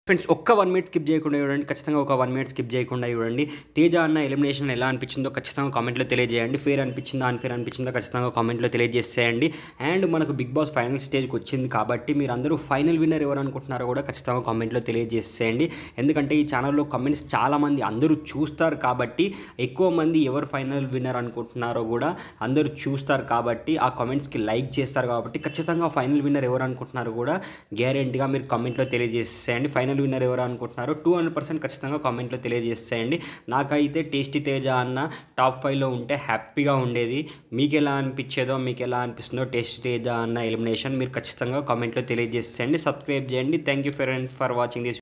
Friends ఒక్క 1 minute skip చేయకుండా చూడండి, ఖచ్చితంగా ఒక 1 మినిట్ స్కిప్ చేయకుండా చూడండి. తేజ అన్న ఎలిమినేషన్ ఎలా అనిపించిందో ఖచ్చితంగా కామెంట్లో తెలియజేయండి. ఫేర్ అనిపించిందా అన్ఫేర్ అనిపించిందో ఖచ్చితంగా కామెంట్లో తెలియజేసేయండి. అండ్ మనకు బిగ్ బాస్ ఫైనల్ స్టేజ్కి వచ్చింది కాబట్టి మీరు అందరూ ఫైనల్ విన్నర్ ఎవరు అనుకుంటున్నారో కూడా ఖచ్చితంగా కామెంట్లో తెలియజేసేయండి. ఎందుకంటే ఈ ఛానల్లో కామెంట్స్ చాలామంది అందరూ చూస్తారు కాబట్టి, ఎక్కువ మంది ఎవరు ఫైనల్ విన్నర్ అనుకుంటున్నారో కూడా అందరూ చూస్తారు కాబట్టి, ఆ కామెంట్స్కి లైక్ చేస్తారు కాబట్టి ఖచ్చితంగా ఫైనల్ విన్నర్ ఎవరు అనుకుంటున్నారో కూడా గ్యారెంటీగా మీరు కామెంట్లో తెలియజేసేయండి. ఫైనల్ విన్నర్ ఎవరు అనుకుంటున్నారో 200% ఖచ్చితంగా కామెంట్లో తెలియజేసేయండి. నాకైతే టేస్టీ తేజ అన్న టాప్ 5లో ఉంటే హ్యాపీగా ఉండేది. మీకు ఎలా అనిపించేదో, మీకు ఎలా అనిపిస్తుందో టేస్టీ తేజ అన్న ఎలిమినేషన్ మీరు ఖచ్చితంగా కామెంట్లో తెలియజేసేయండి. సబ్స్క్రైబ్ చేయండి. Thank you for watching this.